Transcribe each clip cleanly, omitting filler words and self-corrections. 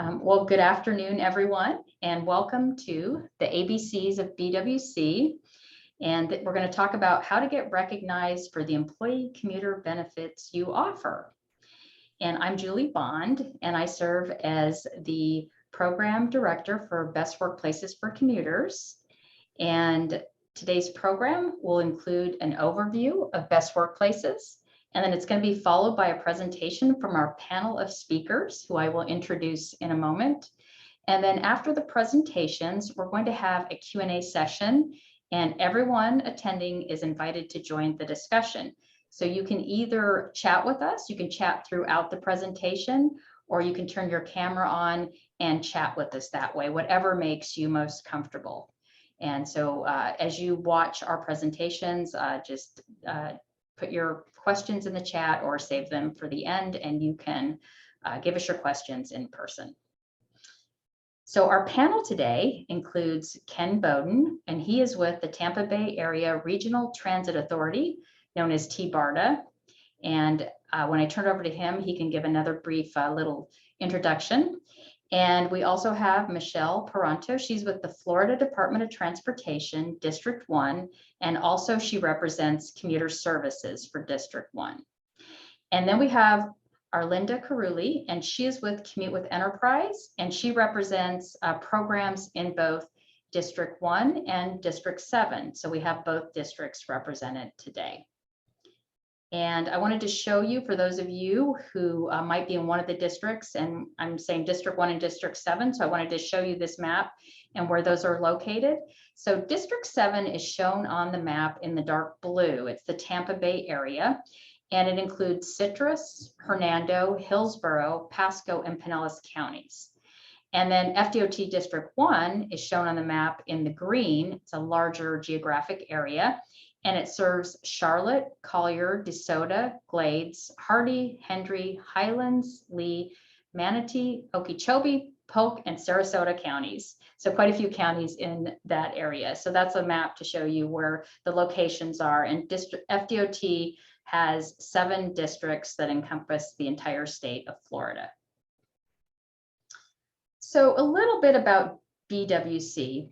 Well, good afternoon, everyone, and welcome to the ABCs of BWC. And we're going to talk about how to get recognized for the employee commuter benefits you offer. And I'm Julie Bond, and I serve as the Program Director for Best Workplaces for Commuters. And today's program will include an overview of best workplaces, and then it's going to be followed by a presentation from our panel of speakers, who I will introduce in a moment. And then after the presentations, we're going to have a Q&A session, and everyone attending is invited to join the discussion. So you can either chat with us, you can chat throughout the presentation, or you can turn your camera on and chat with us that way, whatever makes you most comfortable. And so as you watch our presentations, just put your questions in the chat or save them for the end, and you can give us your questions in person. So our panel today includes Ken Boden, and he is with the Tampa Bay Area Regional Transit Authority, known as TBARTA. And when I turn it over to him, he can give another brief little introduction. And we also have Michelle Peronto. She's with the Florida Department of Transportation, District 1, and also she represents commuter services for District 1. And then we have Arlinda Carulli, and she is with Commute with Enterprise, and she represents programs in both District 1 and District 7. So we have both districts represented today. And I wanted to show you, for those of you who might be in one of the districts, and I'm saying District 1 and District 7, so I wanted to show you this map and where those are located. So District 7 is shown on the map in the dark blue. It's the Tampa Bay area, and it includes Citrus, Hernando, Hillsborough, Pasco, and Pinellas counties. And then FDOT District 1 is shown on the map in the green. It's a larger geographic area, and it serves Charlotte, Collier, DeSoto, Glades, Hardy, Hendry, Highlands, Lee, Manatee, Okeechobee, Polk, and Sarasota counties. So quite a few counties in that area. So that's a map to show you where the locations are. And FDOT has 7 districts that encompass the entire state of Florida. So a little bit about BWC.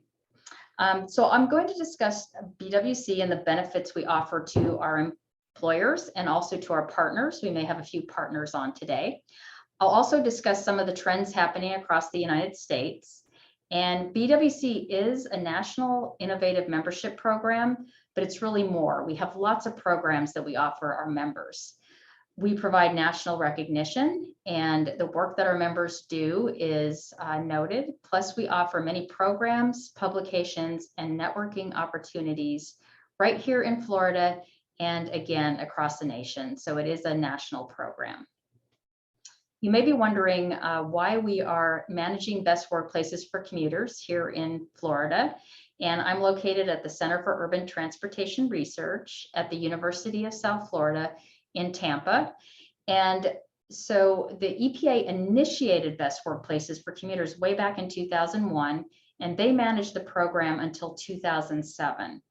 So I'm going to discuss BWC and the benefits we offer to our employers and also to our partners. We may have a few partners on today. I'll also discuss some of the trends happening across the United States. And BWC is a national innovative membership program, but it's really more. We have lots of programs that we offer our members. We provide national recognition, and the work that our members do is noted. Plus, we offer many programs, publications, and networking opportunities right here in Florida and again across the nation. So it is a national program. You may be wondering why we are managing best workplaces for commuters here in Florida. And I'm located at the Center for Urban Transportation Research at the University of South Florida in Tampa. And so the EPA initiated best workplaces for commuters way back in 2001, and they managed the program until 2007.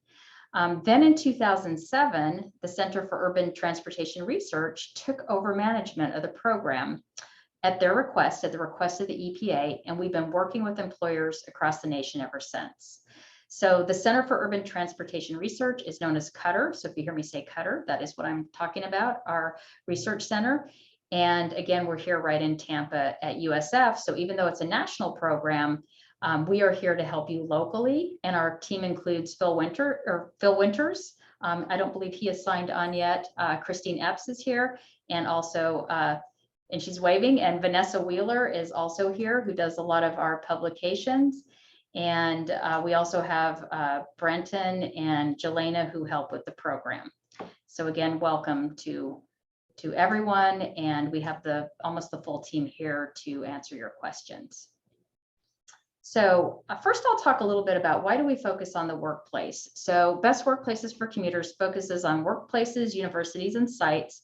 Then in 2007, the Center for Urban Transportation Research took over management of the program at their request, at the request of the EPA, and we've been working with employers across the nation ever since. So the Center for Urban Transportation Research is known as Cutter. So if you hear me say Cutter, that is what I'm talking about, our research center. And again, we're here right in Tampa at USF. So even though it's a national program, we are here to help you locally. And our team includes Phil Winters. I don't believe he is signed on yet. Christine Epps is here, and also, and she's waving. And Vanessa Wheeler is also here, who does a lot of our publications. And we also have Brenton and Jelena, who help with the program. So again, welcome to everyone. And we have almost the full team here to answer your questions. So first I'll talk a little bit about why do we focus on the workplace. So Best Workplaces for Commuters focuses on workplaces, universities, and sites,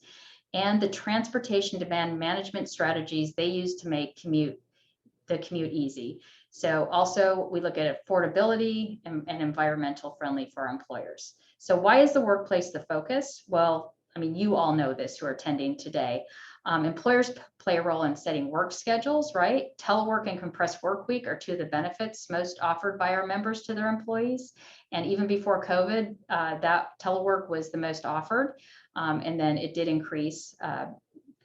and the transportation demand management strategies they use to make the commute easy. So also we look at affordability and environmental friendly for our employers. So why is the workplace the focus? Well, I mean, you all know this who are attending today. Employers play a role in setting work schedules, right? Telework and compressed work week are two of the benefits most offered by our members to their employees. And even before COVID, that telework was the most offered. And then it did increase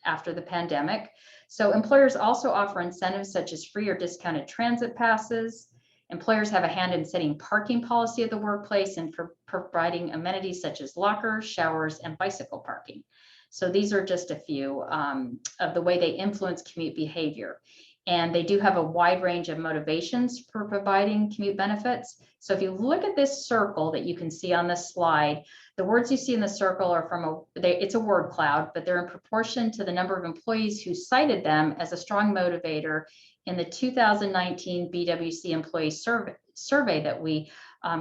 after the pandemic. So employers also offer incentives such as free or discounted transit passes. Employers have a hand in setting parking policy at the workplace and for providing amenities such as lockers, showers, and bicycle parking. So these are just a few of the way they influence commute behavior. And they do have a wide range of motivations for providing commute benefits. So if you look at this circle that you can see on this slide, the words you see in the circle are from it's a word cloud, but they're in proportion to the number of employees who cited them as a strong motivator in the 2019 BWC employee survey that we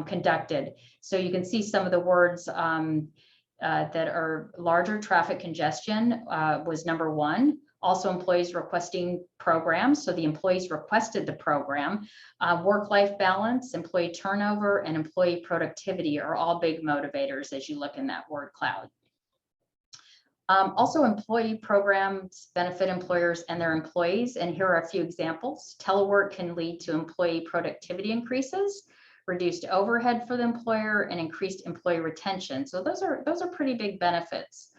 conducted. So you can see some of the words that are larger traffic congestion was number one. Also employees requesting programs. So the employees requested the program. Work-life balance, employee turnover, and employee productivity are all big motivators as you look in that word cloud. Also, employee programs benefit employers and their employees. And here are a few examples. Telework can lead to employee productivity increases, reduced overhead for the employer, and increased employee retention. So those are pretty big benefits.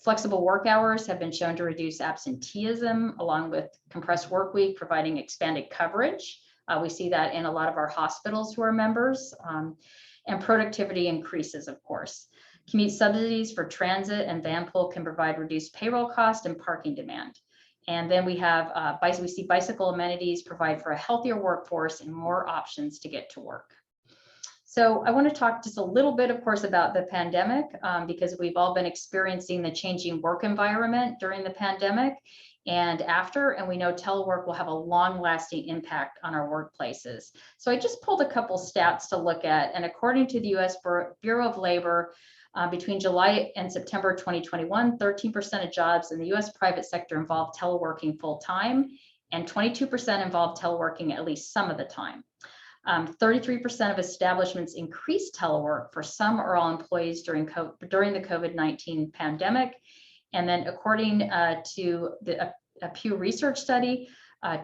Flexible work hours have been shown to reduce absenteeism, along with compressed work week, providing expanded coverage. We see that in a lot of our hospitals who are members, and productivity increases, of course. Commute subsidies for transit and Vanpool can provide reduced payroll cost and parking demand. And then we have, we see bicycle amenities provide for a healthier workforce and more options to get to work. So I want to talk just a little bit, of course, about the pandemic, because we've all been experiencing the changing work environment during the pandemic and after, and we know telework will have a long-lasting impact on our workplaces. So I just pulled a couple stats to look at, and according to the U.S. Bureau of Labor, between July and September 2021, 13% of jobs in the U.S. private sector involved teleworking full-time, and 22% involved teleworking at least some of the time. 33% of establishments increased telework for some or all employees during the COVID-19 pandemic. And then according to a Pew Research study,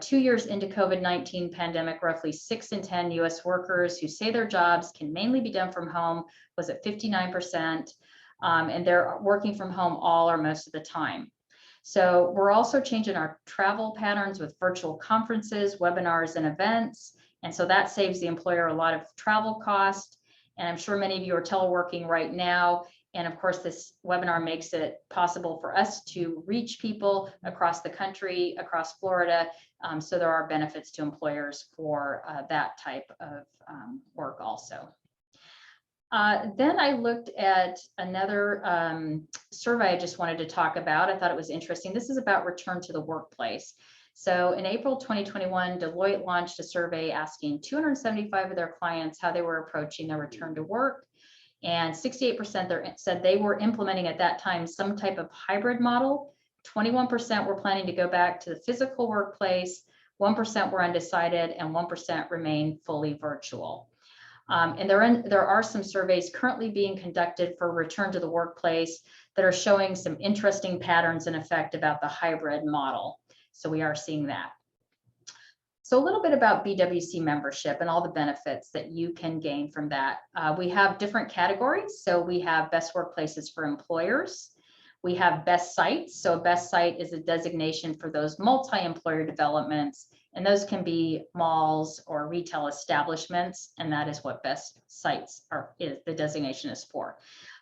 2 years into COVID-19 pandemic, roughly 6 in 10 US workers who say their jobs can mainly be done from home was at 59%, and they're working from home all or most of the time. So we're also changing our travel patterns with virtual conferences, webinars, and events. And so that saves the employer a lot of travel cost. And I'm sure many of you are teleworking right now. And of course, this webinar makes it possible for us to reach people across the country, across Florida. So there are benefits to employers for that type of work also. Then I looked at another survey I just wanted to talk about. I thought it was interesting. This is about return to the workplace. So in April 2021, Deloitte launched a survey asking 275 of their clients how they were approaching their return to work. And 68% said they were implementing at that time some type of hybrid model. 21% were planning to go back to the physical workplace, 1% were undecided, and 1% remained fully virtual. And there are some surveys currently being conducted for return to the workplace that are showing some interesting patterns and effect about the hybrid model. So we are seeing that. So a little bit about BWC membership and all the benefits that you can gain from that. We have different categories. So we have best workplaces for employers. We have best sites. So a best site is a designation for those multi-employer developments, and those can be malls or retail establishments, and that is what best sites the designation is for.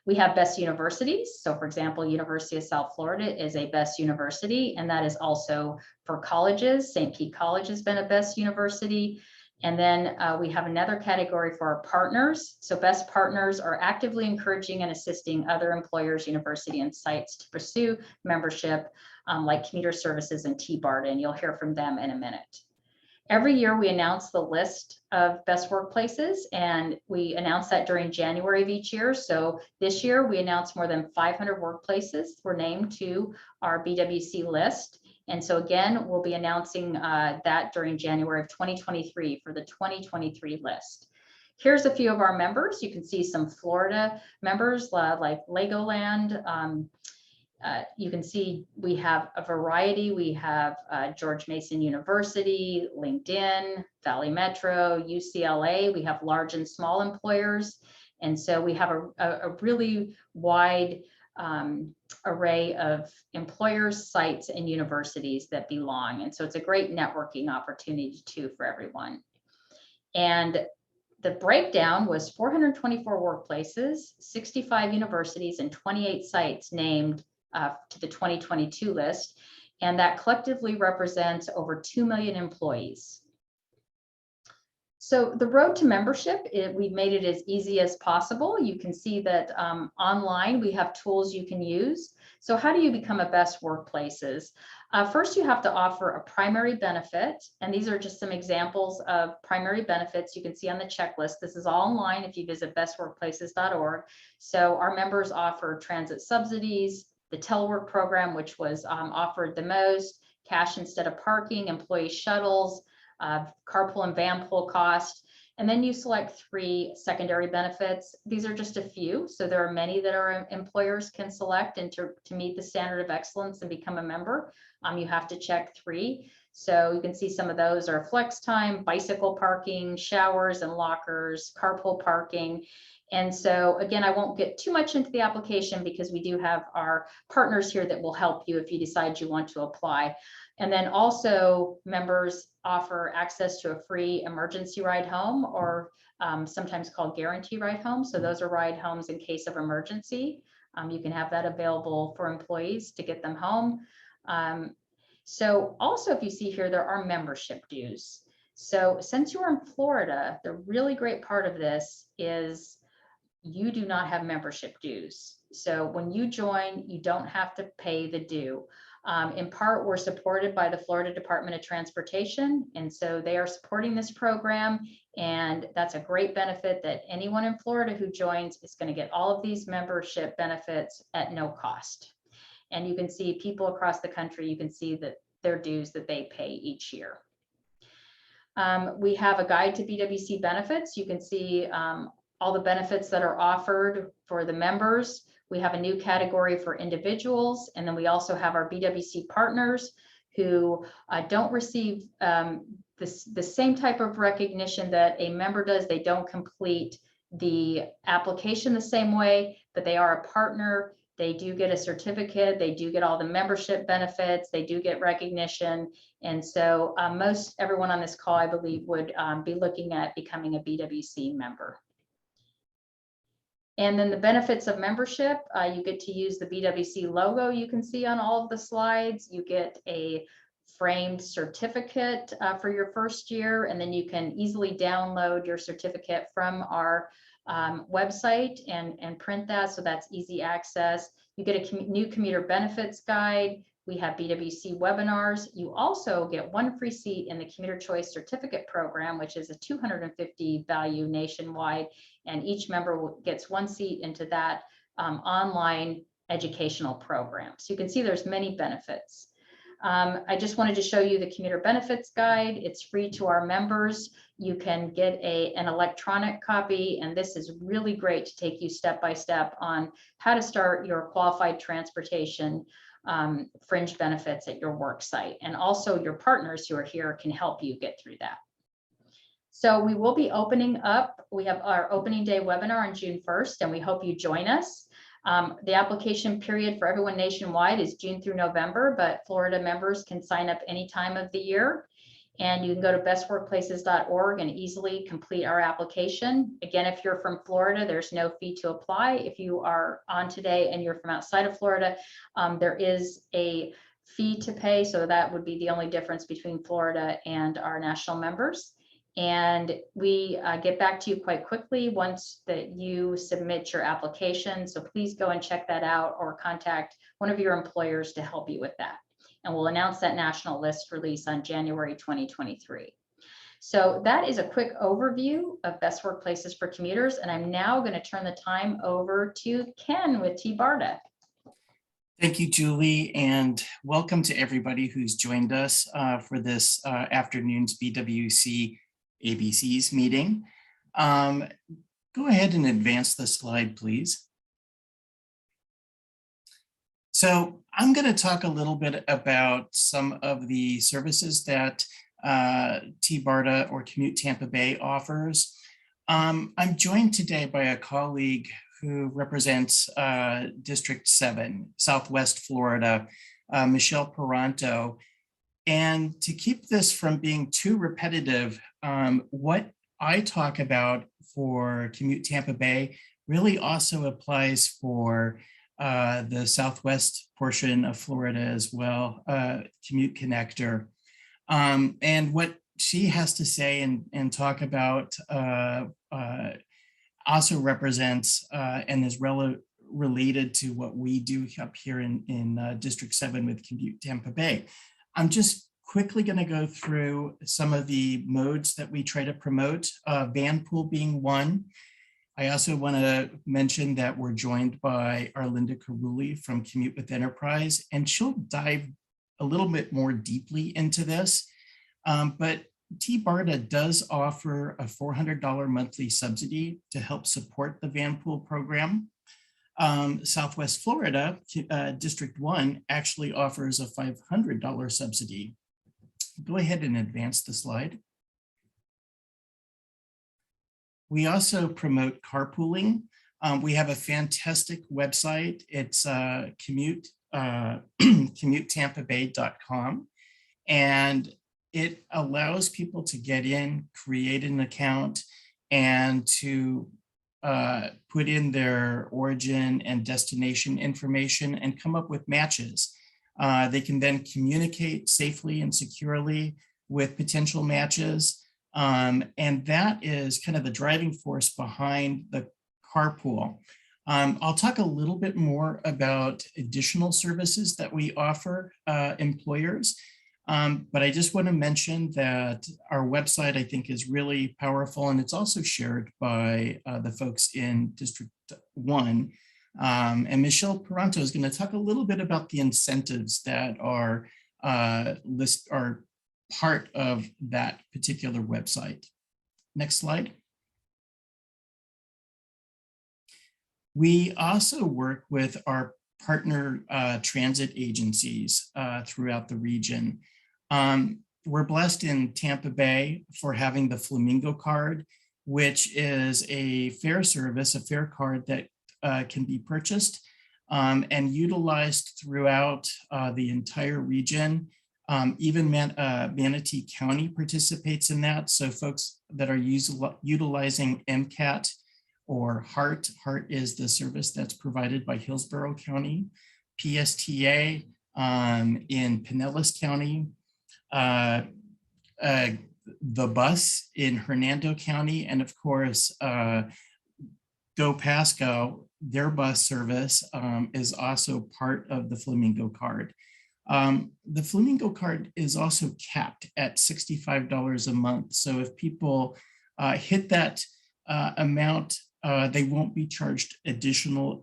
We have best universities. So for example, University of South Florida is a best university, and that is also for colleges. St. Pete College has been a best university. And then we have another category for our partners. So best partners are actively encouraging and assisting other employers, university, and sites to pursue membership like Commuter Services and TBARTA, and you'll hear from them in a minute. Every year we announce the list of best workplaces, and we announce that during January of each year. So this year we announced more than 500 workplaces were named to our BWC list. And so again, we'll be announcing that during January of 2023 for the 2023 list. Here's a few of our members. You can see some Florida members like Legoland. You can see we have a variety. We have George Mason University, LinkedIn, Valley Metro, UCLA. We have large and small employers. And so we have a really wide array of employers, sites, and universities that belong. And so it's a great networking opportunity too for everyone. And the breakdown was 424 workplaces, 65 universities, and 28 sites named to the 2022 list. And that collectively represents over 2 million employees. So the road to membership, we've made it as easy as possible. You can see that online we have tools you can use. So how do you become a best workplaces? First, you have to offer a primary benefit. And these are just some examples of primary benefits you can see on the checklist. This is all online if you visit bestworkplaces.org. So our members offer transit subsidies, the telework program, which was offered the most, cash instead of parking, employee shuttles, carpool and vanpool cost, and then you select 3 secondary benefits. These are just a few, so there are many that our employers can select, and to meet the standard of excellence and become a member, you have to check 3. So you can see some of those are flex time, bicycle parking, showers and lockers, carpool parking. And so again, I won't get too much into the application because we do have our partners here that will help you if you decide you want to apply. And then also members offer access to a free emergency ride home, or sometimes called guarantee ride home. So those are ride homes in case of emergency. You can have that available for employees to get them home. So also, if you see here, there are membership dues. So since you're in Florida, the really great part of this is you do not have membership dues. So when you join, you don't have to pay the due. In part, we're supported by the Florida Department of Transportation, and so they are supporting this program, and that's a great benefit that anyone in Florida who joins is going to get all of these membership benefits at no cost. And you can see people across the country, you can see that their dues that they pay each year. We have a guide to BWC benefits. You can see all the benefits that are offered for the members. We have a new category for individuals, and then we also have our BWC partners who don't receive the same type of recognition that a member does. They don't complete the application the same way, but they are a partner. They do get a certificate. They do get all the membership benefits. They do get recognition. And so most everyone on this call, I believe, would be looking at becoming a BWC member. And then the benefits of membership, you get to use the BWC logo you can see on all of the slides. You get a framed certificate for your first year, and then you can easily download your certificate from our website and print that, so that's easy access. You get a new commuter benefits guide. We have BWC webinars. You also get 1 free seat in the Commuter Choice Certificate Program, which is a 250 value nationwide, and each member gets 1 seat into that online educational program. So you can see there's many benefits. I just wanted to show you the Commuter Benefits Guide. It's free to our members. You can get an electronic copy, and this is really great to take you step by step on how to start your qualified transportation fringe benefits at your work site. And also your partners who are here can help you get through that. So we will be opening up. We have our opening day webinar on June 1st, and we hope you join us. The application period for everyone nationwide is June through November, but Florida members can sign up any time of the year. And you can go to bestworkplaces.org and easily complete our application. Again, if you're from Florida, there's no fee to apply. If you are on today and you're from outside of Florida, there is a fee to pay. So that would be the only difference between Florida and our national members. And we get back to you quite quickly once that you submit your application. So please go and check that out, or contact one of your employers to help you with that. And we'll announce that national list release on January 2023. So that is a quick overview of best workplaces for commuters. And I'm now going to turn the time over to Ken with TBARTA. Thank you, Julie, and welcome to everybody who's joined us for this afternoon's BWC ABCs meeting. Go ahead and advance the slide, please. So I'm going to talk a little bit about some of the services that TBARTA or Commute Tampa Bay offers. I'm joined today by a colleague who represents District 7, Southwest Florida, Michelle Peronto. And to keep this from being too repetitive, what I talk about for Commute Tampa Bay really also applies for the Southwest portion of Florida as well, Commute Connector. And what she has to say and talk about also represents and is related to what we do up here in District 7 with Commute Tampa Bay. I'm just quickly going to go through some of the modes that we try to promote, Vanpool being one. I also want to mention that we're joined by Arlinda Carulli from Commute with Enterprise, and she'll dive a little bit more deeply into this. But TBARTA does offer a $400 monthly subsidy to help support the Vanpool program. Southwest Florida, District 1 actually offers a $500 subsidy. Go ahead and advance the slide. We also promote carpooling. We have a fantastic website. It's CommuteTampaBay.com, and it allows people to get in, create an account, and to put in their origin and destination information and come up with matches. They can then communicate safely and securely with potential matches. And that is kind of the driving force behind the carpool. I'll talk a little bit more about additional services that we offer employers. But I just want to mention that our website, I think, is really powerful, and it's also shared by the folks in District 1. And Michelle Peronto is going to talk a little bit about the incentives that are part of that particular website. Next slide. We also work with our partner transit agencies throughout the region. We're blessed in Tampa Bay for having the Flamingo card, which is a fare service, a fare card that can be purchased and utilized throughout the entire region. Even Manatee County participates in that. So folks that are utilizing MCAT or HART is the service that's provided by Hillsborough County, PSTA in Pinellas County, the bus in Hernando County, and of course, Go Pasco, their bus service is also part of the Flamingo card. The Flamingo card is also capped at $65 a month. So if people hit that amount, they won't be charged additional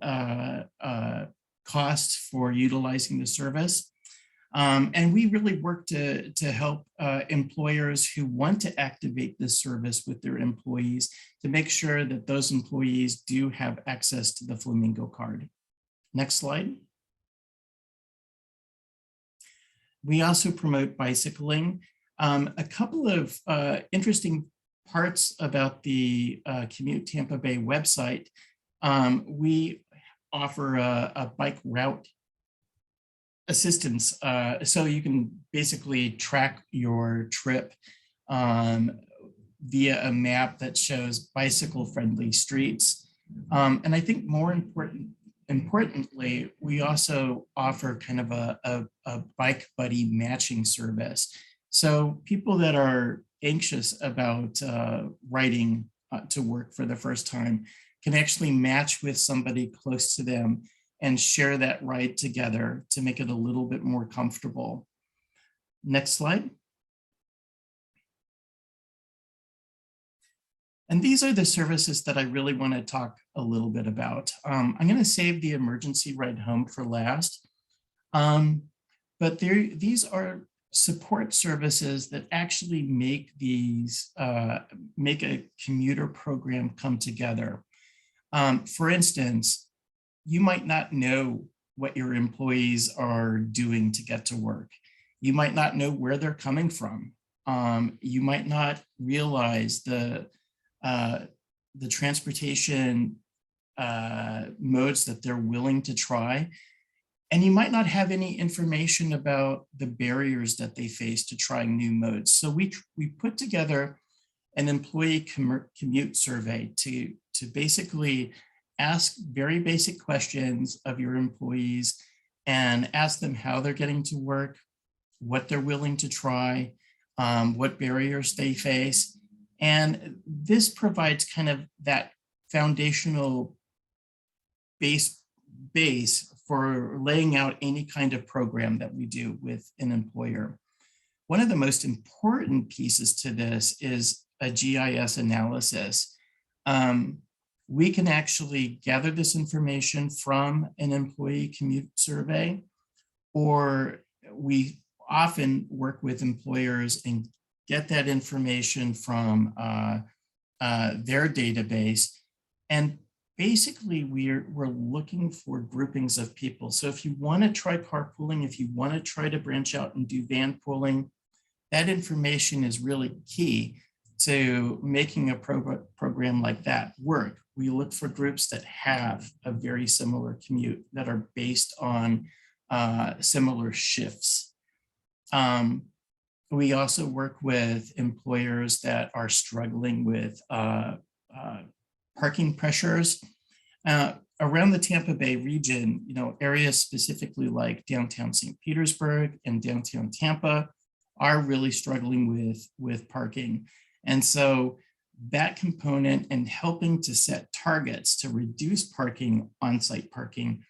costs for utilizing the service. And we really work to help employers who want to activate this service with their employees to make sure that those employees do have access to the Flamingo card. Next slide. We also promote bicycling. A couple of interesting parts about the Commute Tampa Bay website. We offer a bike route assistance. So you can basically track your trip via a map that shows bicycle-friendly streets. And I think more importantly, we also offer kind of a bike buddy matching service. So people that are anxious about riding to work for the first time can actually match with somebody close to them and share that ride together to make it a little bit more comfortable. Next slide. And these are the services that I really want to talk a little bit about. I'm going to save the emergency ride home for last. But these are support services that actually make these, make a commuter program come together. For instance, you might not know what your employees are doing to get to work. You might not know where they're coming from. You might not realize the transportation modes that they're willing to try. And you might not have any information about the barriers that they face to trying new modes. So we put together an employee commute survey to basically ask very basic questions of your employees and ask them how they're getting to work, what they're willing to try, what barriers they face. And this provides kind of that foundational base for laying out any kind of program that we do with an employer. One of the most important pieces to this is a GIS analysis. We can actually gather this information from an employee commute survey, or we often work with employers and get that information from their database. And basically, we're looking for groupings of people. So if you want to try carpooling, if you want to try to branch out and do vanpooling, that information is really key to making a program like that work. We look for groups that have a very similar commute, that are based on similar shifts. We also work with employers that are struggling with parking pressures. Around the Tampa Bay region, areas specifically like downtown St. Petersburg and downtown Tampa are really struggling with parking. And so that component and helping to set targets to reduce parking, on-site parking,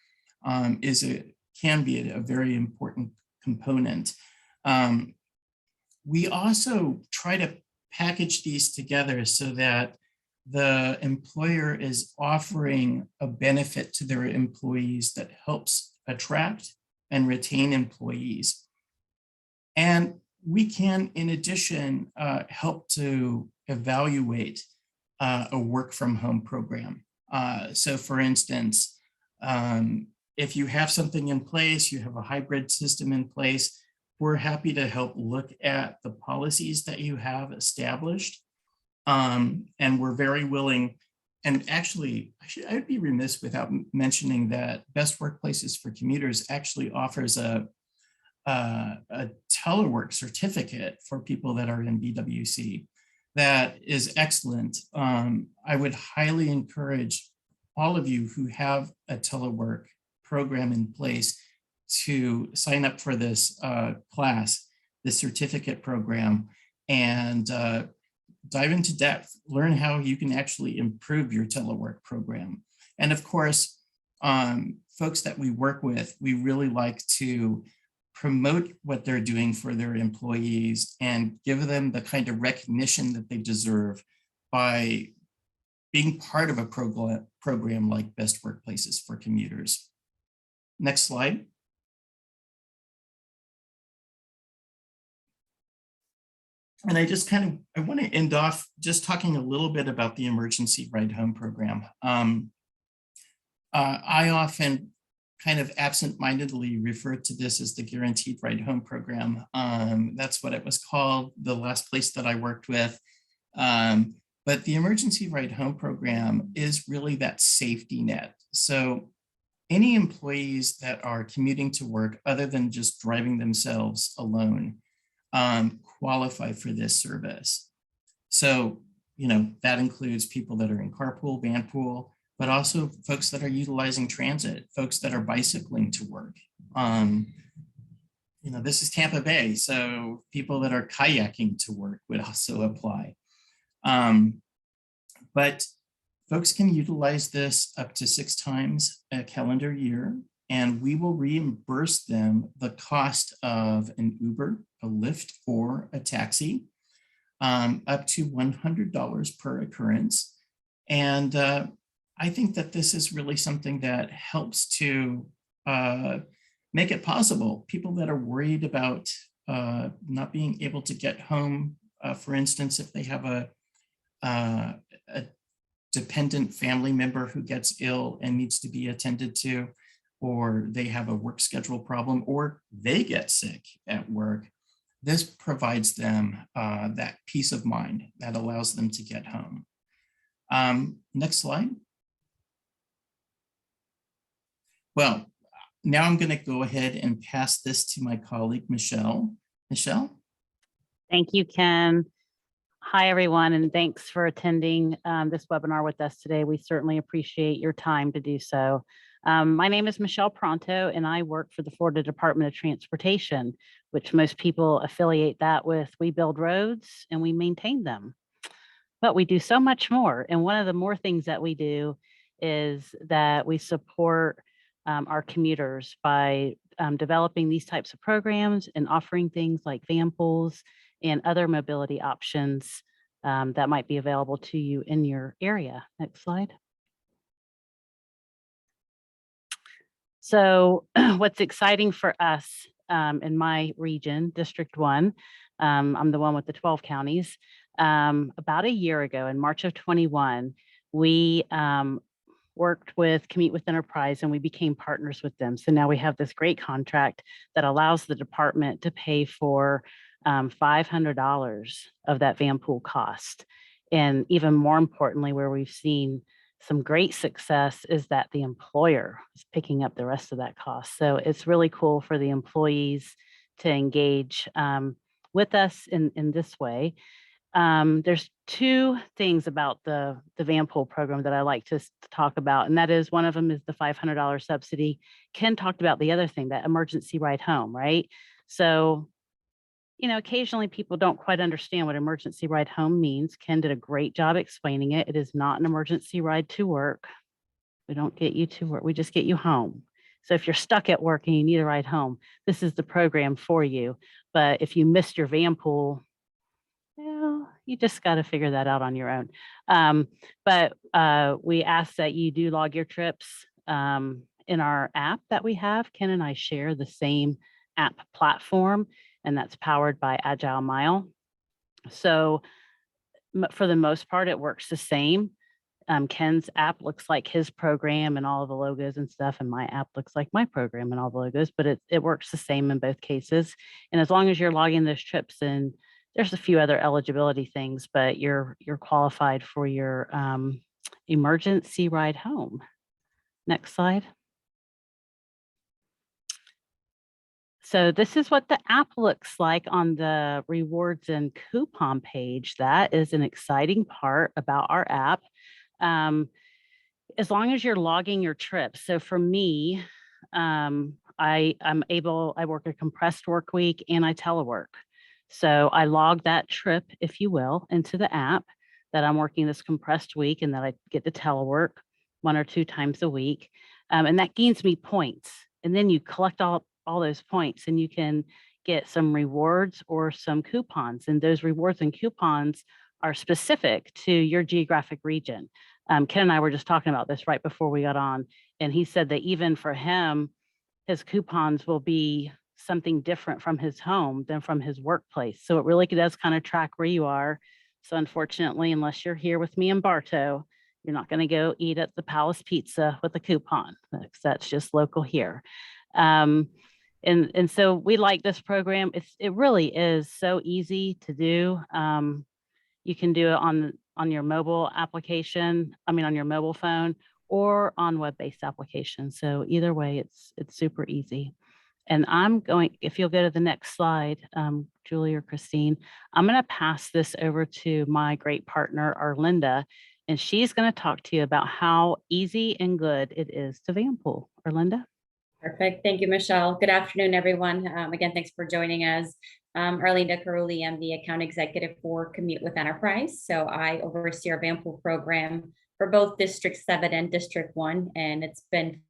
can be a very important component. We also try to package these together so that the employer is offering a benefit to their employees that helps attract and retain employees. And we can, in addition, help to evaluate a work from home program. So for instance, if you have something in place, you have a hybrid system in place, we're happy to help look at the policies that you have established. And we're very willing, and actually, I'd be remiss without mentioning that Best Workplaces for Commuters actually offers a telework certificate for people that are in BWC. That is excellent. I would highly encourage all of you who have a telework program in place to sign up for this class, this certificate program, and dive into depth, learn how you can actually improve your telework program. And of course, folks that we work with, we really like to promote what they're doing for their employees and give them the kind of recognition that they deserve by being part of a program like Best Workplaces for Commuters. Next slide. And I just I want to end off just talking a little bit about the emergency ride home program. I often kind of absent-mindedly refer to this as the guaranteed ride home program. That's what it was called, the last place that I worked with. But the emergency ride home program is really that safety net. So any employees that are commuting to work other than just driving themselves alone qualify for this service. So, that includes people that are in carpool, vanpool, but also folks that are utilizing transit, folks that are bicycling to work. This is Tampa Bay, so people that are kayaking to work would also apply. But folks can utilize this up to 6 times a calendar year, and we will reimburse them the cost of an Uber, a Lyft, or a taxi, up to $100 per occurrence. And I think that this is really something that helps to make it possible. People that are worried about not being able to get home, for instance, if they have a dependent family member who gets ill and needs to be attended to, or they have a work schedule problem, or they get sick at work. This provides them that peace of mind that allows them to get home. Next slide. Well, now I'm going to go ahead and pass this to my colleague, Michelle. Michelle? Thank you, Ken. Hi, everyone, and thanks for attending this webinar with us today. We certainly appreciate your time to do so. My name is Michelle Peronto, and I work for the Florida Department of Transportation, which most people affiliate that with we build roads and we maintain them. But we do so much more. And one of the more things that we do is that we support our commuters by developing these types of programs and offering things like Vanpools and other mobility options that might be available to you in your area. Next slide. So what's exciting for us in my region, District 1, I'm the one with the 12 counties. About a year ago, in March of 21, we worked with Commute with Enterprise and we became partners with them. So now we have this great contract that allows the department to pay for $500 of that Vanpool cost. And even more importantly, where we've seen some great success is that the employer is picking up the rest of that cost. So it's really cool for the employees to engage with us in this way. There's two things about the Vanpool program that I like to talk about, and that is one of them is the $500 subsidy. Ken talked about the other thing, that emergency ride home, right? So, you know, occasionally people don't quite understand what emergency ride home means. Ken did a great job explaining it. It is not an emergency ride to work. We don't get you to work, we just get you home. So if you're stuck at work and you need a ride home, this is the program for you. But if you missed your Vanpool, well, you just got to figure that out on your own. But we ask that you do log your trips in our app that we have. Ken and I share the same app platform, and that's powered by Agile Mile. So for the most part, it works the same. Ken's app looks like his program and all the logos and stuff, and my app looks like my program and all the logos, but it works the same in both cases. And as long as you're logging those trips in, there's a few other eligibility things, but you're qualified for your emergency ride home. Next slide. So this is what the app looks like on the rewards and coupon page. That is an exciting part about our app. As long as you're logging your trips. So for me, I work a compressed work week and I telework. So I log that trip, if you will, into the app that I'm working this compressed week and that I get to telework 1 or 2 times a week. And that gains me points. And then you collect all those points and you can get some rewards or some coupons. And those rewards and coupons are specific to your geographic region. Ken and I were just talking about this right before we got on. And he said that even for him, his coupons will be something different from his home than from his workplace. So it really does kind of track where you are. So unfortunately, unless you're here with me in Bartow, you're not going to go eat at the Palace Pizza with a coupon. That's just local here. And so we like this program. It really is so easy to do. You can do it on your mobile application, on your mobile phone, or on web-based applications. So either way, it's super easy. And I'm going, if you'll go to the next slide, Julie or Christine, I'm going to pass this over to my great partner, Arlinda, and she's going to talk to you about how easy and good it is to Vanpool. Arlinda? Perfect. Thank you, Michelle. Good afternoon, everyone. Again, thanks for joining us. Arlinda Caruli, I'm the account executive for Commute with Enterprise. So I oversee our Vanpool program for both District 7 and District 1, and it's been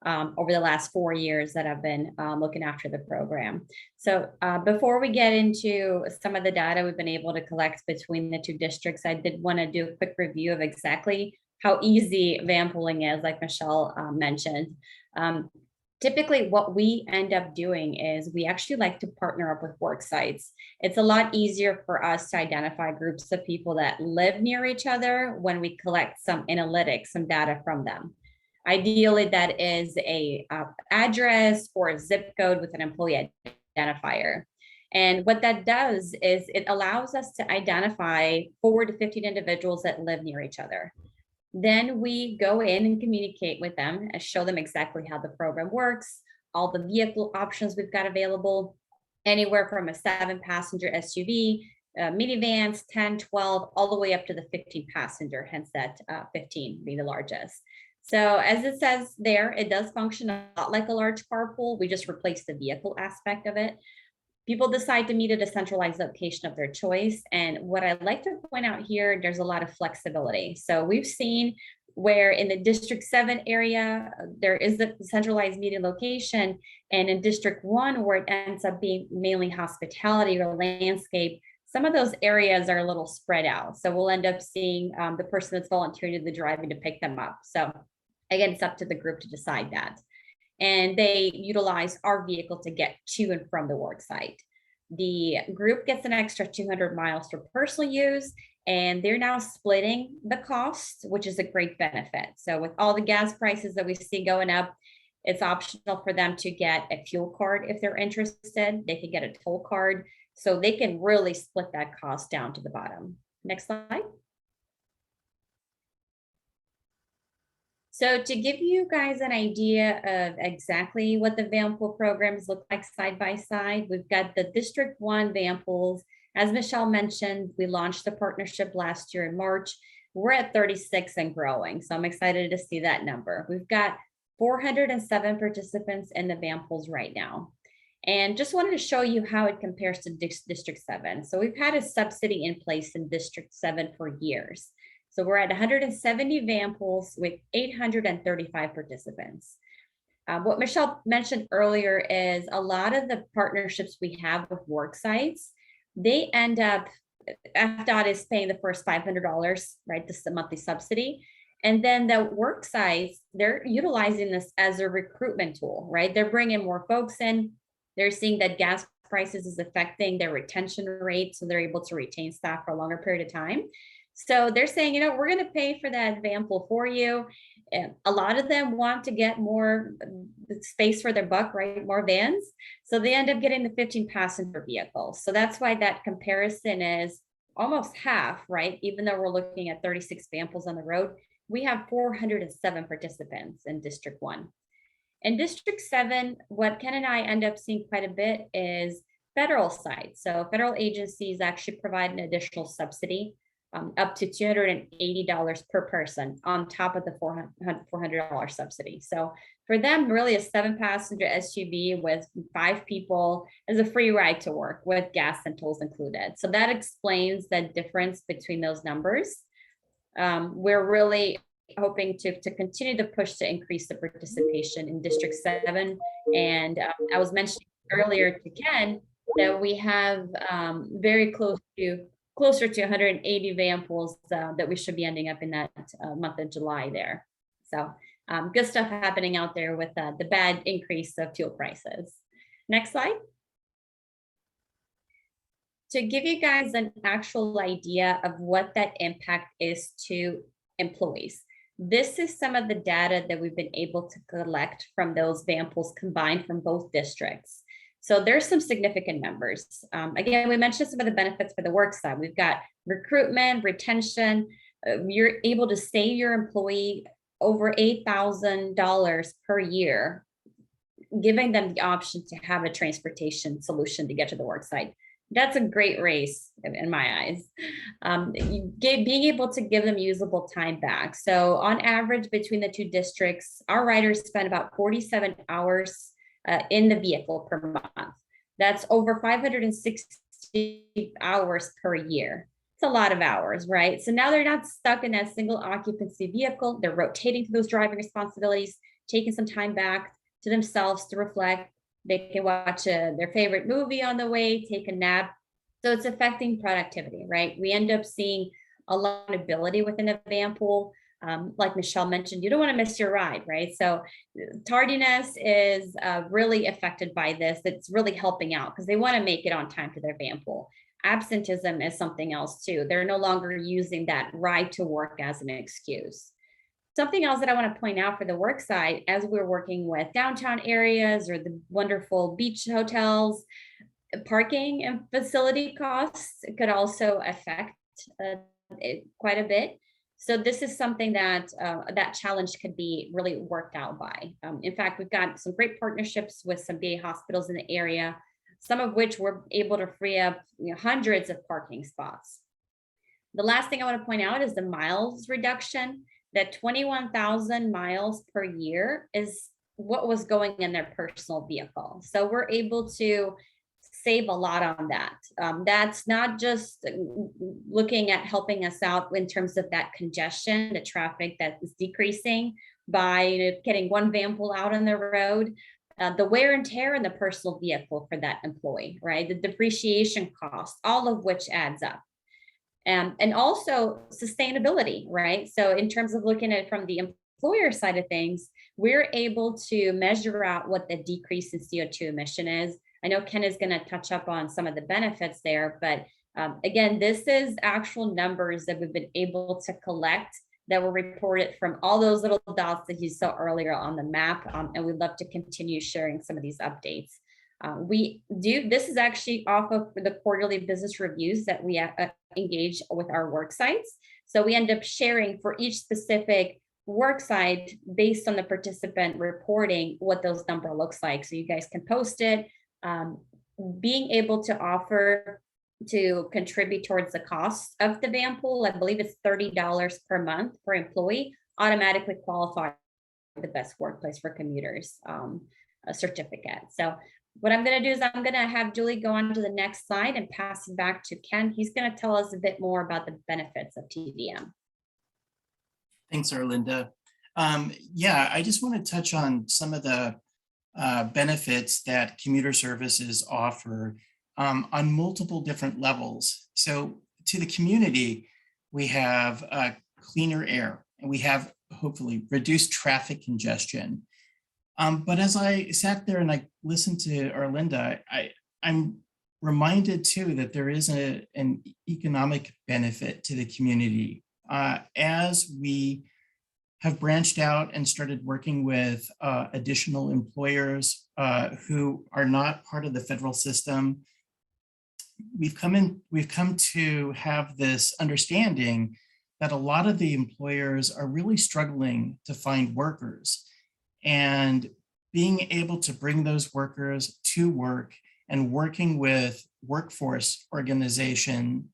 over the last 4 years that I've been looking after the program. So before we get into some of the data we've been able to collect between the 2 districts, I did want to do a quick review of exactly how easy vanpooling is, like Michelle mentioned. typically what we end up doing is we actually like to partner up with work sites. It's a lot easier for us to identify groups of people that live near each other when we collect some analytics, some data from them. Ideally, that is a address or a zip code with an employee identifier. And what that does is it allows us to identify 4 to 15 individuals that live near each other. Then we go in and communicate with them and show them exactly how the program works, all the vehicle options we've got available, anywhere from a 7-passenger SUV, minivans, 10, 12, all the way up to the 15-passenger, hence that 15 being the largest. So as it says there, it does function a lot like a large carpool. We just replace the vehicle aspect of it. People decide to meet at a centralized location of their choice. And what I'd like to point out here, there's a lot of flexibility. So we've seen where in the District 7 area, there is the centralized meeting location. And in District 1, where it ends up being mainly hospitality or landscape, some of those areas are a little spread out. So we'll end up seeing the person that's volunteering to the driving to pick them up. So again, it's up to the group to decide that. And they utilize our vehicle to get to and from the work site. The group gets an extra 200 miles for personal use, and they're now splitting the cost, which is a great benefit. So with all the gas prices that we see going up, it's optional for them to get a fuel card if they're interested. They can get a toll card, so they can really split that cost down to the bottom. Next slide. So to give you guys an idea of exactly what the Vanpool programs look like side by side, we've got the District 1 Vanpools. As Michelle mentioned, we launched the partnership last year in March. We're at 36 and growing, so I'm excited to see that number. We've got 407 participants in the Vanpools right now. And just wanted to show you how it compares to District 7. So we've had a subsidy in place in District 7 for years. So we're at 170 Vanpools with 835 participants. What Michelle mentioned earlier is a lot of the partnerships we have with work sites, they end up, FDOT is paying the first $500, right? This is a monthly subsidy. And then the work sites, they're utilizing this as a recruitment tool, right? They're bringing more folks in. They're seeing that gas prices is affecting their retention rate, so they're able to retain staff for a longer period of time. So they're saying, you know, we're going to pay for that Vanpool for you. And a lot of them want to get more space for their buck, right? More vans. So they end up getting the 15-passenger vehicle. So that's why that comparison is almost half, right? Even though we're looking at 36 Vanpools on the road, we have 407 participants in District 1. In District 7, what Ken and I end up seeing quite a bit is federal sites. So federal agencies actually provide an additional subsidy up to $280 per person on top of the $400 subsidy. So for them, really a 7-passenger SUV with 5 people is a free ride to work with gas and tolls included. So that explains the difference between those numbers. We're really hoping to continue to push to increase the participation in District 7. And I was mentioning earlier to Ken that we have very closer to 180 Vanpools that we should be ending up in that month of July there. So good stuff happening out there with the bad increase of fuel prices. Next slide. To give you guys an actual idea of what that impact is to employees, this is some of the data that we've been able to collect from those Vanpools combined from both districts. So there's some significant numbers. Again, we mentioned some of the benefits for the work side. We've got recruitment, retention. You're able to save your employee over $8,000 per year, giving them the option to have a transportation solution to get to the work site. That's a great race in my eyes. Being able to give them usable time back. So on average, between the 2 districts, our riders spend about 47 hours in the vehicle per month. That's over 560 hours per year. It's a lot of hours, right? So now they're not stuck in that single occupancy vehicle. They're rotating through those driving responsibilities, taking some time back to themselves to reflect. They can watch their favorite movie on the way, take a nap. So it's affecting productivity, right? We end up seeing a lot of ability within a Vanpool. Like Michelle mentioned, you don't want to miss your ride, right? So tardiness is really affected by this. It's really helping out because they want to make it on time to their Vanpool. Absenteeism is something else too. They're no longer using that ride to work as an excuse. Something else that I want to point out for the work side, as we're working with downtown areas or the wonderful beach hotels, parking and facility costs could also affect it quite a bit. So this is something that that challenge could be really worked out by. In fact, we've got some great partnerships with some VA hospitals in the area, some of which we're able to free up hundreds of parking spots. The last thing I want to point out is the miles reduction. That 21,000 miles per year is what was going in their personal vehicle. So we're able to save a lot on that. That's not just looking at helping us out in terms of that congestion, the traffic that is decreasing by getting one Vanpool out on the road, the wear and tear in the personal vehicle for that employee, right? The depreciation cost, all of which adds up. And also sustainability, right? So in terms of looking at it from the employer side of things, we're able to measure out what the decrease in CO2 emission is. I know Ken is going to touch up on some of the benefits there, but again, this is actual numbers that we've been able to collect that were reported from all those little dots that you saw earlier on the map, and we'd love to continue sharing some of these updates. This is actually off of the quarterly business reviews that we engage with our work sites. So we end up sharing for each specific work site based on the participant reporting what those number looks like. So you guys can post it. Being able to offer to contribute towards the cost of the Vanpool, I believe it's $30 per month per employee, automatically qualify for the best workplace for commuters certificate. So what I'm going to do is I'm going to have Julie go on to the next slide and pass it back to Ken. He's going to tell us a bit more about the benefits of TVM. Thanks, Arlinda. Yeah, I just want to touch on some of the benefits that commuter services offer on multiple different levels. So to the community, we have cleaner air, and we have hopefully reduced traffic congestion. But as I sat there and I listened to Arlinda, I'm reminded too that there is an economic benefit to the community. As we have branched out and started working with additional employers who are not part of the federal system, we've come to have this understanding that a lot of the employers are really struggling to find workers. And being able to bring those workers to work and working with workforce organizations,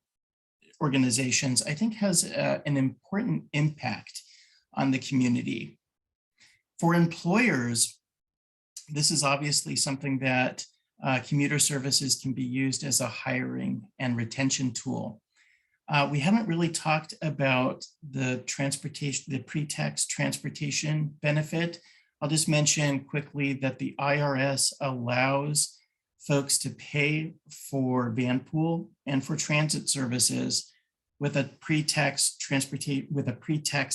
I think has an important impact on the community. For employers, this is obviously something that commuter services can be used as a hiring and retention tool. We haven't really talked about the pre-tax transportation benefit. I'll just mention quickly that the IRS allows folks to pay for Vanpool and for transit services with a pre-tax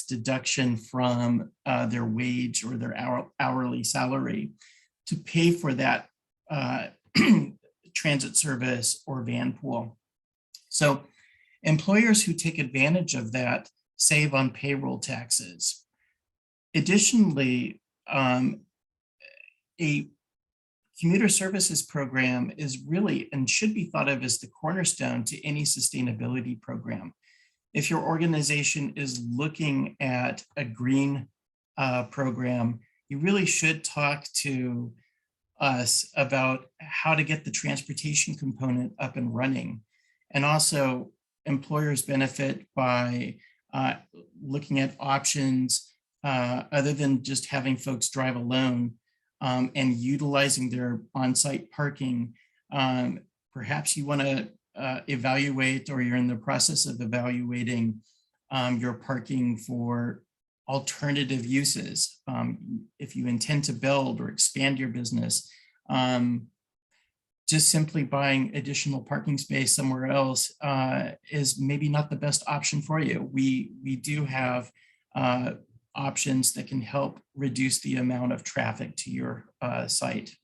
deduction from their wage or their hourly salary to pay for that transit service or Vanpool. So employers who take advantage of that save on payroll taxes. Additionally, a commuter services program is really and should be thought of as the cornerstone to any sustainability program. If your organization is looking at a green program, you really should talk to us about how to get the transportation component up and running. And also, employers benefit by looking at options other than just having folks drive alone and utilizing their on-site parking. Perhaps you want to evaluate, or you're in the process of evaluating your parking for alternative uses. If you intend to build or expand your business, just simply buying additional parking space somewhere else is maybe not the best option for you. We do have options that can help reduce the amount of traffic to your site.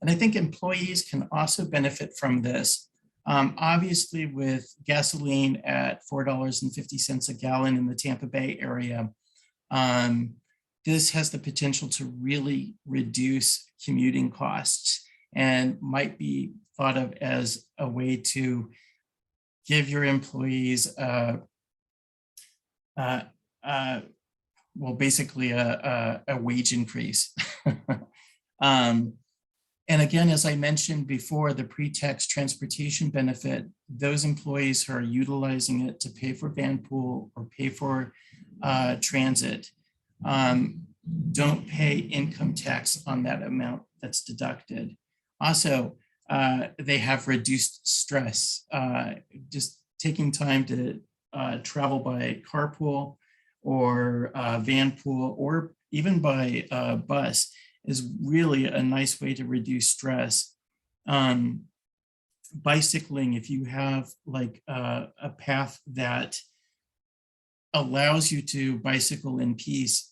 And I think employees can also benefit from this. Obviously, with gasoline at $4.50 a gallon in the Tampa Bay area, this has the potential to really reduce commuting costs and might be thought of as a way to give your employees well, basically a wage increase. And again, as I mentioned before, the pre-tax transportation benefit, those employees who are utilizing it to pay for Vanpool or pay for transit don't pay income tax on that amount that's deducted. Also, they have reduced stress. Just taking time to travel by carpool or Vanpool or even by bus is really a nice way to reduce stress. Bicycling, if you have like a path that allows you to bicycle in peace,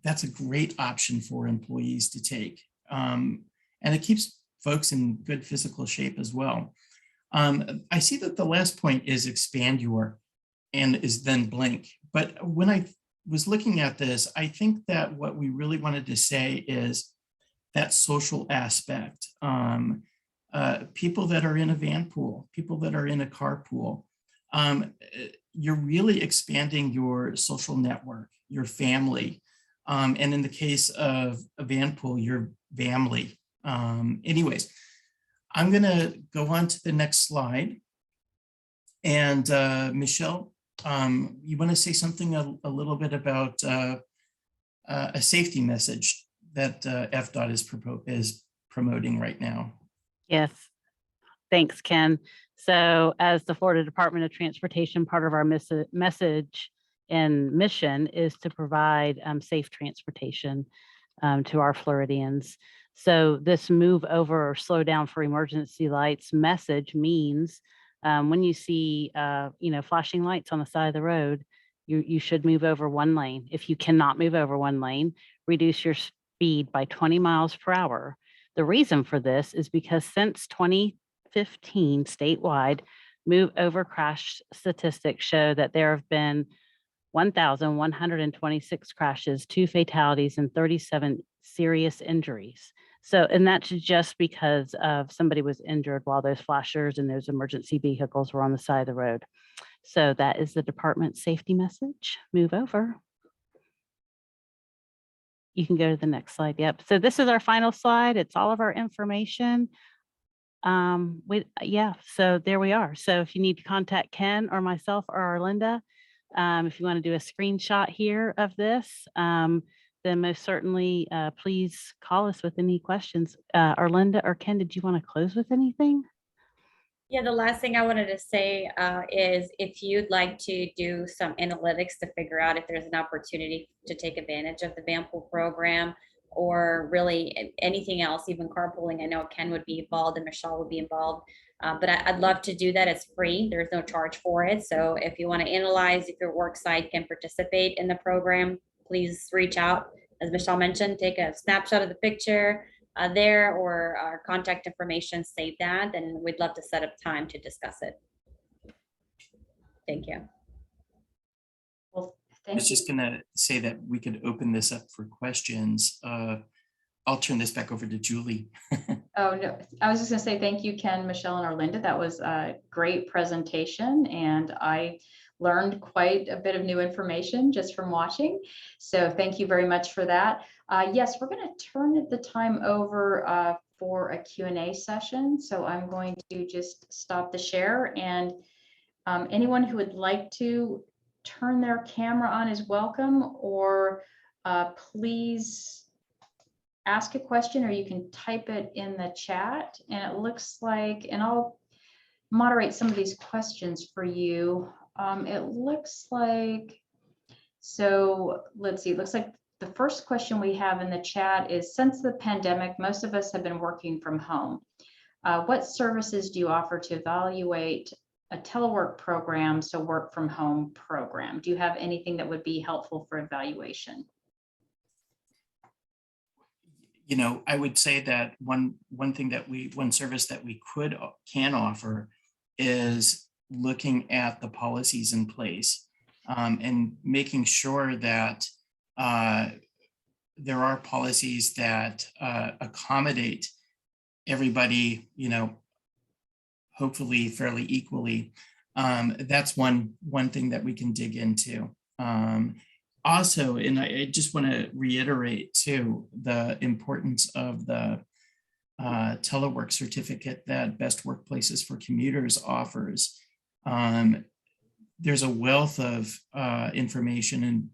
that's a great option for employees to take. And it keeps folks in good physical shape as well. I see that the last point is expand your and is then blink. But when I was looking at this, I think that what we really wanted to say is that social aspect. People that are in a Vanpool, people that are in a carpool, you're really expanding your social network, your family. And in the case of a Vanpool, your family. Anyways, I'm gonna go on to the next slide. And Michelle, you want to say something a little bit about a safety message that FDOT is promoting right now? Yes, thanks, Ken. So as the Florida Department of Transportation, part of our message and mission is to provide safe transportation to our Floridians. So this move over or slow down for emergency lights message means when you see flashing lights on the side of the road, you should move over one lane. If you cannot move over one lane, reduce your speed by 20 miles per hour. The reason for this is because since 2015, statewide, move over crash statistics show that there have been 1,126 crashes, 2 fatalities, and 37 serious injuries. So, and that's just because of somebody was injured while those flashers and those emergency vehicles were on the side of the road. So that is the department's safety message. Move over. You can go to the next slide. Yep. So this is our final slide. It's all of our information. So there we are. So if you need to contact Ken or myself or Arlinda, if you want to do a screenshot here of this, then most certainly please call us with any questions. Arlinda or Ken, did you want to close with anything? Yeah, the last thing I wanted to say is if you'd like to do some analytics to figure out if there's an opportunity to take advantage of the Vanpool program or really anything else, even carpooling. I know Ken would be involved and Michelle would be involved, but I'd love to do that. It's free. There's no charge for it. So if you want to analyze if your work site can participate in the program, please reach out. As Michelle mentioned, take a snapshot of the picture there or our contact information, save that, and we'd love to set up time to discuss it. Thank you. Well, I was just gonna say that we could open this up for questions. I'll turn this back over to Julie. Oh, no, I was just gonna say thank you, Ken, Michelle, and Arlinda. That was a great presentation, and I learned quite a bit of new information just from watching. So thank you very much for that. Yes, we're going to turn the time over for a Q&A session. So I'm going to just stop the share, and anyone who would like to turn their camera on is welcome, or please ask a question, or you can type it in the chat. And it looks like, and I'll moderate some of these questions for you. It looks like, so let's see, it looks like the first question we have in the chat is, since the pandemic, most of us have been working from home. What services do you offer to evaluate a telework program, so work from home program? Do you have anything that would be helpful for evaluation? You know, I would say that one service that we can offer is looking at the policies in place and making sure that there are policies that accommodate everybody, you know, hopefully fairly equally. That's one thing that we can dig into. Also, and I just want to reiterate too, the importance of the telework certificate that Best Workplaces for Commuters offers. There's a wealth of information and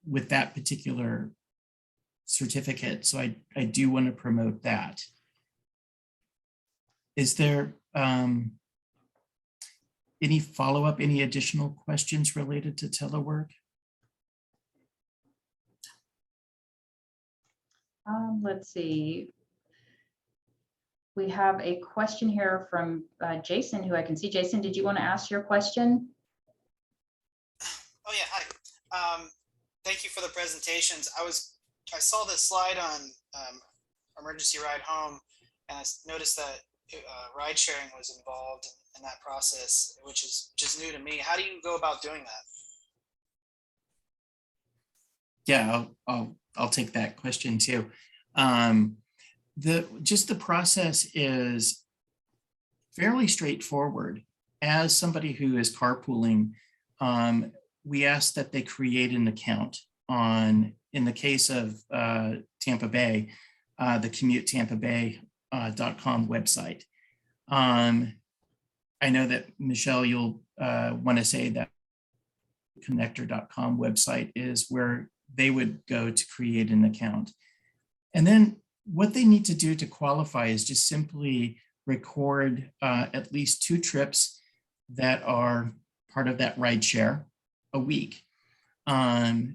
with that particular certificate. So I do want to promote that. Is there any follow-up, any additional questions related to telework? Let's see. We have a question here from Jason, who I can see. Jason, did you want to ask your question? Oh yeah, hi. Thank you for the presentations. I saw the slide on emergency ride home, and I noticed that ride sharing was involved in that process, which is just new to me. How do you go about doing that? Yeah, I'll take that question too. The process is fairly straightforward. As somebody who is carpooling, we ask that they create an account on, in the case of Tampa Bay, the CommuteTampaBay.com website. I know that Michelle, you'll want to say that connector.com website is where they would go to create an account. And then what they need to do to qualify is just simply record at least 2 trips that are part of that ride share a week. 2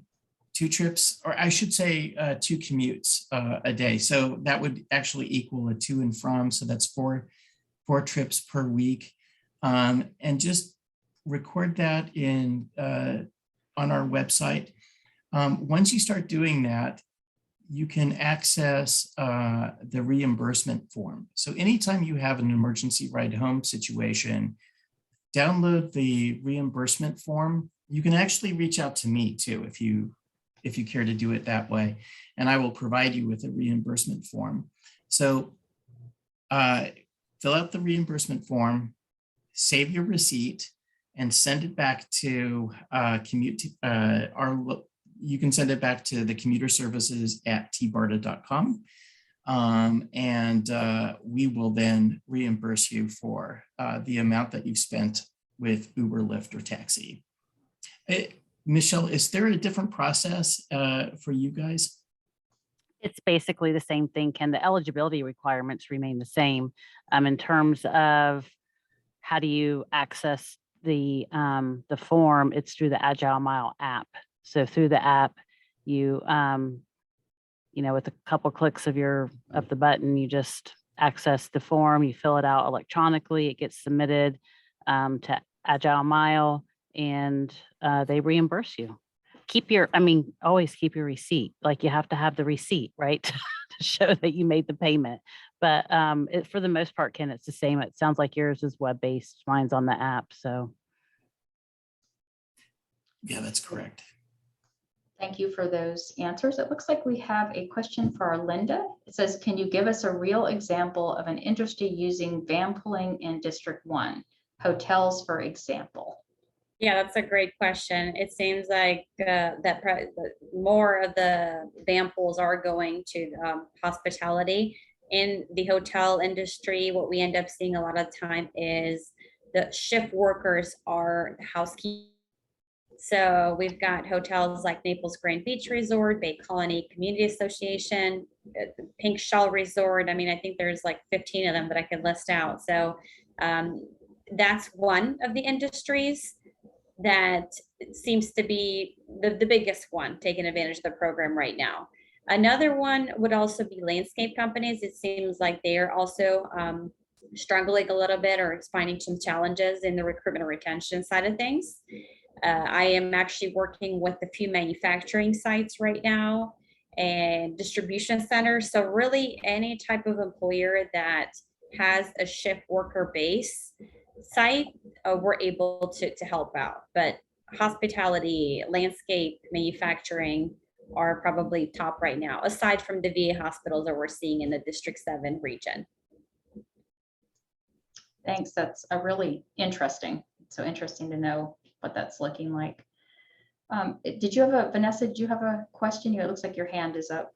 trips, or I should say 2 commutes a day. So that would actually equal a to and from. So that's 4 trips per week. And just record that in on our website. Once you start doing that, you can access the reimbursement form. So anytime you have an emergency ride home situation, download the reimbursement form. You can actually reach out to me too if you care to do it that way, and I will provide you with a reimbursement form. So fill out the reimbursement form, save your receipt, and send it back to you can send it back to the commuter services at TBARTA.com. And we will then reimburse you for the amount that you've spent with Uber, Lyft, or taxi. Michelle, is there a different process for you guys? It's basically the same thing. Can the eligibility requirements remain the same in terms of how do you access the form? It's through the Agile Mile app. So through the app, you with a couple clicks of the button, you just access the form. You fill it out electronically. It gets submitted to Agile Mile, and they reimburse you. Always keep your receipt. Like, you have to have the receipt, right, to show that you made the payment. But for the most part, Ken, it's the same. It sounds like yours is web-based. Mine's on the app. So yeah, that's correct. Thank you for those answers. It looks like we have a question for our Linda. It says, can you give us a real example of an industry using vanpooling in District 1? Hotels, for example. Yeah, that's a great question. It seems like more of the Vanpools are going to hospitality. In the hotel industry, what we end up seeing a lot of time is the shift workers are housekeepers. So we've got hotels like Naples Grand Beach Resort, Bay Colony Community Association, Pink Shawl Resort. I mean, I think there's like 15 of them that I could list out. So that's one of the industries that seems to be the biggest one taking advantage of the program right now. Another one would also be landscape companies. It seems like they are also struggling a little bit or is finding some challenges in the recruitment and retention side of things. I am actually working with a few manufacturing sites right now and distribution centers. So really any type of employer that has a shift worker base site, we're able to help out. But hospitality, landscape, manufacturing are probably top right now, aside from the VA hospitals that we're seeing in the District 7 region. Thanks. That's a really interesting. So interesting to know what that's looking like. Did you have Vanessa, did you have a question? It looks like your hand is up.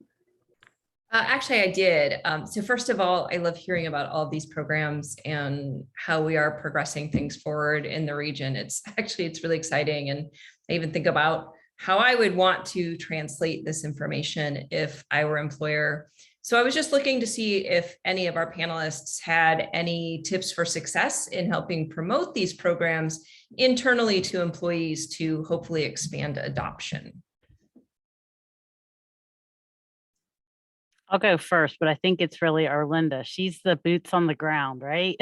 Actually, I did. So first of all, I love hearing about all of these programs and how we are progressing things forward in the region. It's really exciting. And I even think about how I would want to translate this information if I were employer. So I was just looking to see if any of our panelists had any tips for success in helping promote these programs internally to employees to hopefully expand adoption. I'll go first, but I think it's really Arlinda. She's the boots on the ground, right?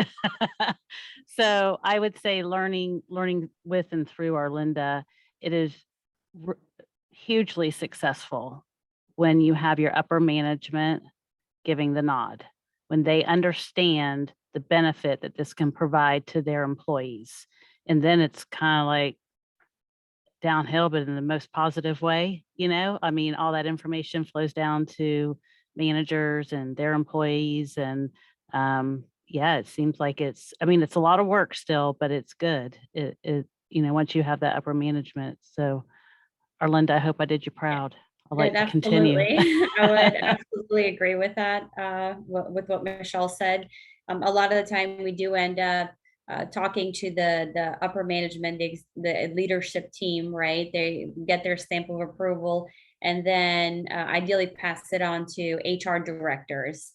So I would say learning with and through Arlinda, it is hugely successful when you have your upper management giving the nod, when they understand the benefit that this can provide to their employees. And then it's kind of like downhill, but in the most positive way, you know? I mean, all that information flows down to managers and their employees. And yeah, it seems like it's a lot of work still, but it's good. It once you have that upper management. So Arlinda, I hope I did you proud. I'll let you continue. I would absolutely agree with that, with what Michelle said. A lot of the time we do end up talking to the upper management, the leadership team, right? They get their stamp of approval and then ideally pass it on to HR directors.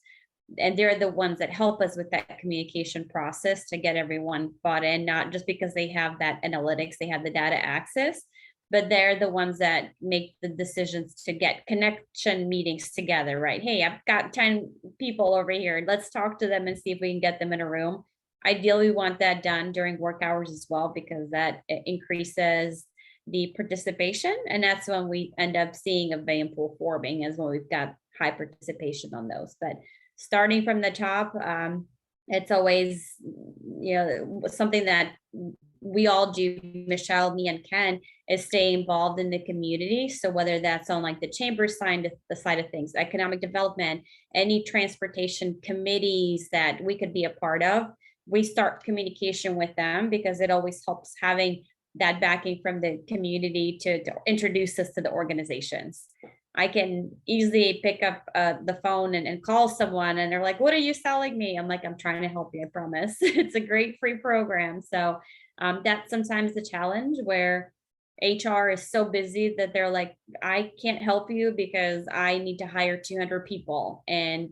And they're the ones that help us with that communication process to get everyone bought in, not just because they have that analytics, they have the data access, but they're the ones that make the decisions to get connection meetings together, right? Hey, I've got 10 people over here. Let's talk to them and see if we can get them in a room. Ideally, we want that done during work hours as well, because that increases the participation. And that's when we end up seeing a Vanpool forming, as when we've got high participation on those. But starting from the top, it's always, something that we all do, Michelle, me, and Ken, is stay involved in the community. So whether that's on like the chamber side, the side of things, economic development, any transportation committees that we could be a part of, we start communication with them, because it always helps having that backing from the community to introduce us to the organizations. I can easily pick up the phone and call someone, and they're like, what are you selling me? I'm like, I'm trying to help you, I promise. It's a great free program. So that's sometimes the challenge, where HR is so busy that they're like, I can't help you because I need to hire 200 people. And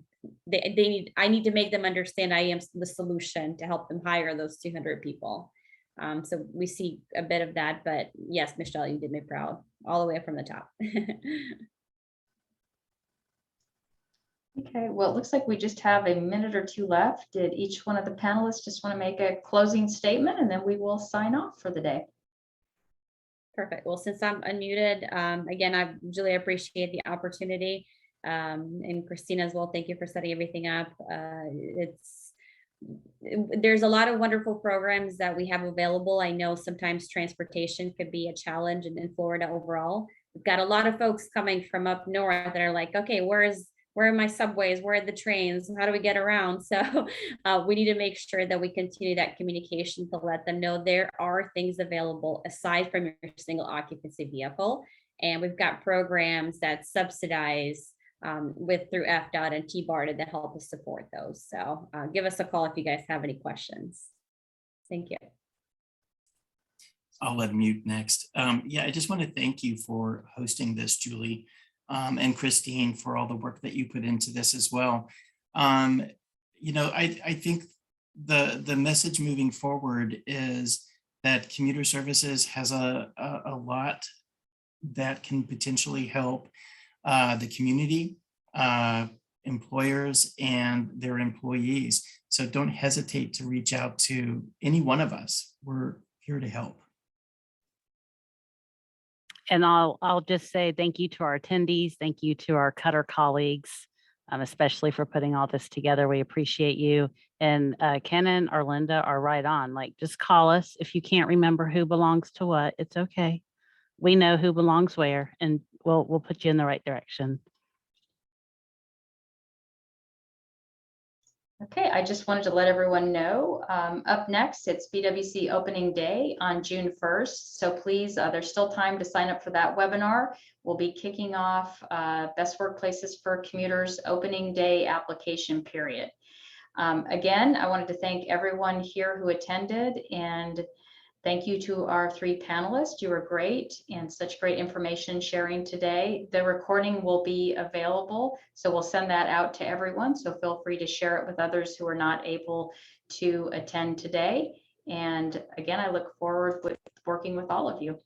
I need to make them understand I am the solution to help them hire those 200 people. So we see a bit of that, but yes, Michelle, you did me proud all the way from the top. Okay, well, it looks like we just have a minute or two left. Did each one of the panelists just want to make a closing statement, and then we will sign off for the day? Perfect. Well, since I'm unmuted, again, I really appreciate the opportunity. And Christina as well, thank you for setting everything up. There's a lot of wonderful programs that we have available. I know sometimes transportation could be a challenge in Florida overall. We've got a lot of folks coming from up north that are like, okay, where are my subways? Where are the trains? How do we get around? So we need to make sure that we continue that communication to let them know there are things available aside from your single occupancy vehicle. And we've got programs that subsidize through FDOT and TBARTA that help us support those. So give us a call if you guys have any questions. Thank you. I'll let mute next. Yeah, I just want to thank you for hosting this, Julie, and Christine, for all the work that you put into this as well. I think the message moving forward is that commuter services has a lot that can potentially help the community, employers, and their employees. So don't hesitate to reach out to any one of us. We're here to help. And I'll just say thank you to our attendees. Thank you to our Cutter colleagues, especially for putting all this together. We appreciate you. And Kenan or Linda are right on. Like, just call us if you can't remember who belongs to what. It's okay. We know who belongs where, and we'll put you in the right direction. Okay, I just wanted to let everyone know, up next, it's BWC opening day on June 1st. So please, there's still time to sign up for that webinar. We'll be kicking off Best Workplaces for Commuters opening day application period. Again, I wanted to thank everyone here who attended, and thank you to our 3 panelists. You were great and such great information sharing today. The recording will be available, so we'll send that out to everyone. So feel free to share it with others who are not able to attend today. And again, I look forward to working with all of you.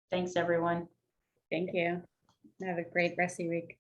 Thanks, everyone. Thank you. Have a great rest of your week.